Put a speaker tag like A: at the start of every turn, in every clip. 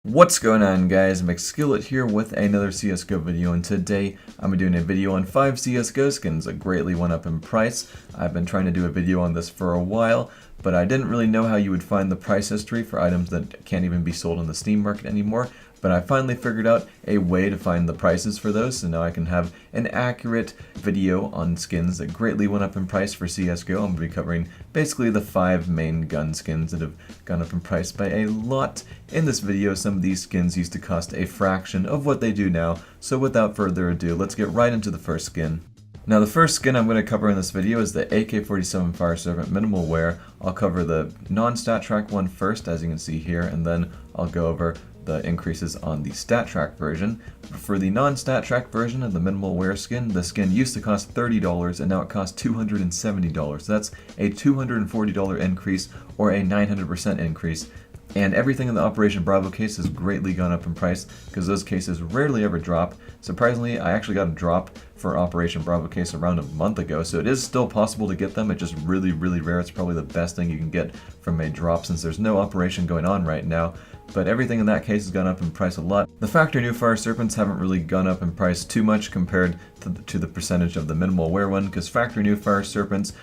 A: What's going on, guys? Mcskillet here with another CSGO video, and today I'm doing a video on 5 CSGO skins that greatly went up in price. I've been trying to do a video on this for a while, but I didn't really know how you would find the price history for items that can't even be sold on the Steam market anymore. But I finally figured out a way to find the prices for those, so now I can have an accurate video on skins that greatly went up in price for CSGO. I'm going to be covering basically the 5 main gun skins that have gone up in price by a lot. In this video, some of these skins used to cost a fraction of what they do now, so without further ado, let's get right into the first skin. Now the first skin I'm going to cover in this video is the AK47 Fire Servant Minimal Wear. I'll cover the non-stat track one first, as you can see here, and then I'll go over the increases on the stat track version. For the non-stat track version of the minimal wear skin, the skin used to cost $30 and now it costs $270. That's a $240 increase or a 900% increase. And everything in the Operation Bravo case has greatly gone up in price because those cases rarely ever drop. Surprisingly, I actually got a drop for Operation Bravo case around a month ago, so it is still possible to get them. It's just really rare. It's probably the best thing you can get from a drop since there's no operation going on right now. But everything in that case has gone up in price a lot. The factory new Fire Serpents haven't really gone up in price too much compared to the percentage of the minimal wear one, because factory new Fire Serpents,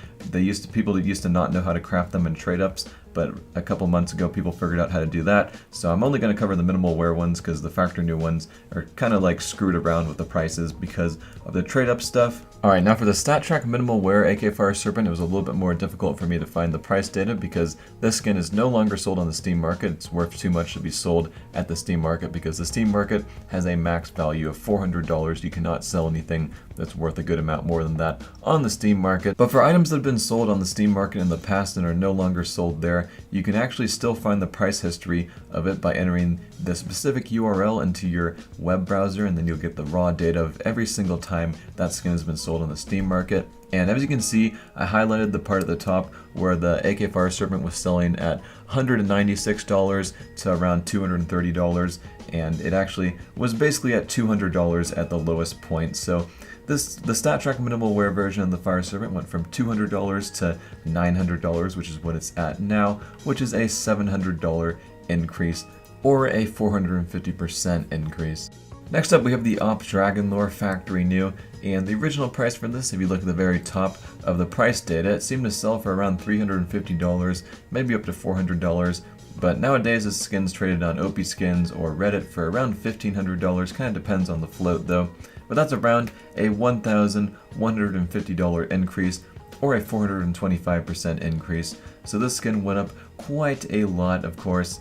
A: people used to not know how to craft them in trade ups, but a couple months ago people figured out how to do that. So I'm only going to cover the minimal wear ones because the factory new ones are kind of like screwed around with the prices because of the trade up stuff. Alright, now for the stat track minimal wear AK Fire Serpent, it was a little bit more difficult for me to find the price data because this skin is no longer sold on the Steam market. It's worth too much to be sold at the Steam market because the Steam market has a max value of $400. You cannot sell anything that's worth a good amount more than that on the Steam market. But for items that have been sold on the Steam market in the past and are no longer sold there, you can actually still find the price history of it by entering the specific URL into your web browser, and then you'll get the raw data of every single time that skin has been sold on the Steam market. And as you can see, I highlighted the part at the top where the AK Fire Serpent was selling at $196 to around $230, and it actually was basically at $200 at the lowest point. So the stat track minimal wear version of the Fire Serpent went from $200 to $900, which is what it's at now, which is a $700 increase or a 450% increase. Next up, we have the Optionlor Factory new, and the original price for this, if you look at the very top of the price data, it seemed to sell for around $350, maybe up to $400, but nowadays this skin's traded on OP Skins or Reddit for around $1,500, kind of depends on the float though, but that's around a $1,150 increase or a 425% increase, so this skin went up quite a lot, of course.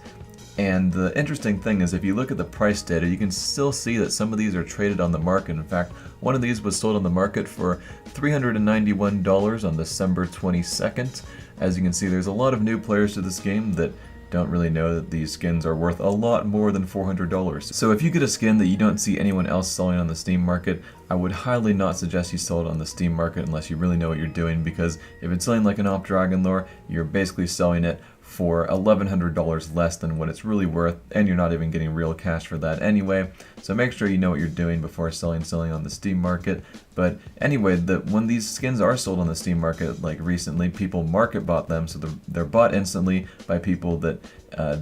A: And the interesting thing is, if you look at the price data, you can still see that some of these are traded on the market. In fact, one of these was sold on the market for $391 on December 22nd. As you can see, there's a lot of new players to this game that don't really know that these skins are worth a lot more than $400. So if you get a skin that you don't see anyone else selling on the Steam market, I would highly not suggest you sell it on the Steam market unless you really know what you're doing, because if it's selling like an Optionlor, you're basically selling it for $1,100 less than what it's really worth, and you're not even getting real cash for that anyway. So make sure you know what you're doing before selling on the Steam market. But anyway, when these skins are sold on the Steam market, like recently, people market bought them, so they're bought instantly by people that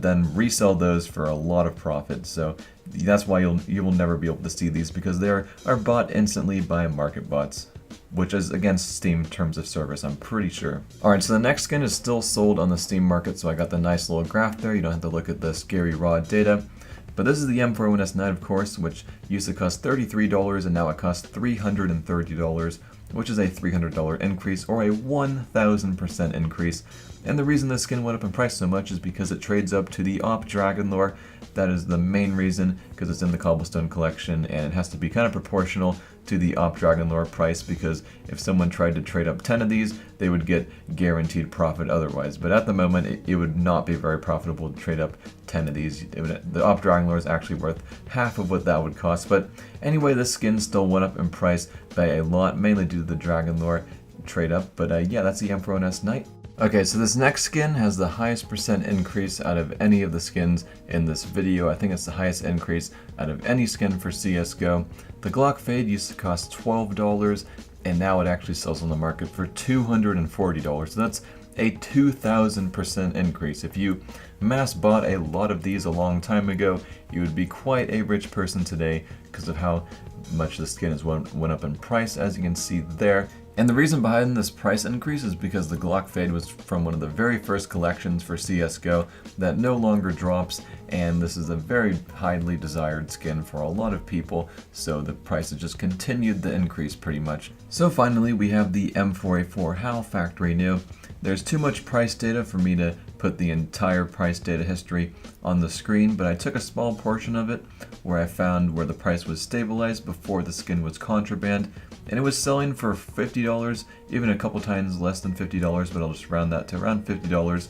A: then resell those for a lot of profit. So that's why you will never be able to see these, because they are bought instantly by market bots, which is against Steam terms of service, I'm pretty sure. Alright, so the next skin is still sold on the Steam market, so I got the nice little graph there. You don't have to look at the scary raw data. But this is the M401S Knight, of course, which used to cost $33 and now it costs $330, which is a $300 increase or a 1000% increase. And the reason this skin went up in price so much is because it trades up to the Optionlor. That is the main reason, because it's in the Cobblestone collection and it has to be kind of proportional to the Optionlor price, because if someone tried to trade up 10 of these, they would get guaranteed profit otherwise. But at the moment, it would not be very profitable to trade up 10 of these. The Optionlor is actually worth half of what that would cost. But anyway, this skin still went up in price by a lot, mainly due to the Dragonlore trade up. But yeah, that's the M401S Knight. Okay, so this next skin has the highest percent increase out of any of the skins in this video. I think it's the highest increase out of any skin for CSGO. The Glock Fade used to cost $12, and now it actually sells on the market for $240. So that's a 2,000% increase. If you mass bought a lot of these a long time ago, you would be quite a rich person today because of how much the skin has went up in price, as you can see there. And the reason behind this price increase is because the Glock Fade was from one of the very first collections for CSGO that no longer drops, and this is a very highly desired skin for a lot of people, so the price has just continued the increase pretty much. So finally we have the M4A4 HAL factory new. There's too much price data for me to put the entire price data history on the screen, but I took a small portion of it where I found where the price was stabilized before the skin was contraband, and it was selling for $50, even a couple times less than $50, but I'll just round that to around $50.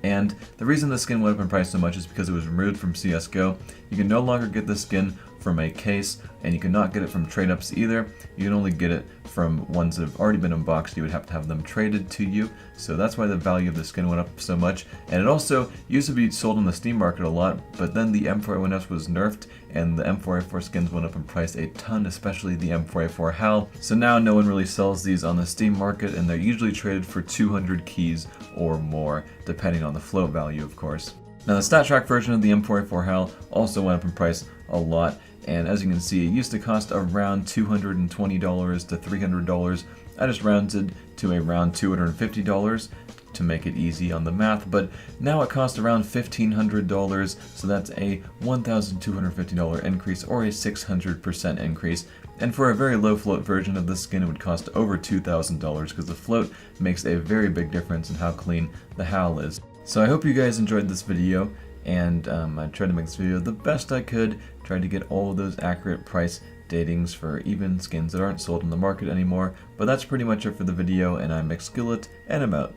A: And the reason the skin went up in price so much is because it was removed from CSGO. You can no longer get the skin from a case, and you cannot get it from trade-ups either. You can only get it from ones that have already been unboxed. You would have to have them traded to you, so that's why the value of the skin went up so much. And it also used to be sold on the Steam market a lot, but then the M4A1S was nerfed, and the M4A4 skins went up in price a ton, especially the M4A4 HAL. So now no one really sells these on the Steam market, and they're usually traded for 200 keys or more, depending on the float value, of course. Now the stat track version of the M4A4 HAL also went up in price a lot, and as you can see, it used to cost around $220 to $300. I just rounded to around $250 to make it easy on the math, but now it costs around $1,500, so that's a $1,250 increase, or a 600% increase. And for a very low float version of this skin, it would cost over $2,000 because the float makes a very big difference in how clean the HAL is. So I hope you guys enjoyed this video, and I tried to make this video the best I could, tried to get all of those accurate price datings for even skins that aren't sold on the market anymore. But that's pretty much it for the video, and I'm Mcskillet, and I'm out.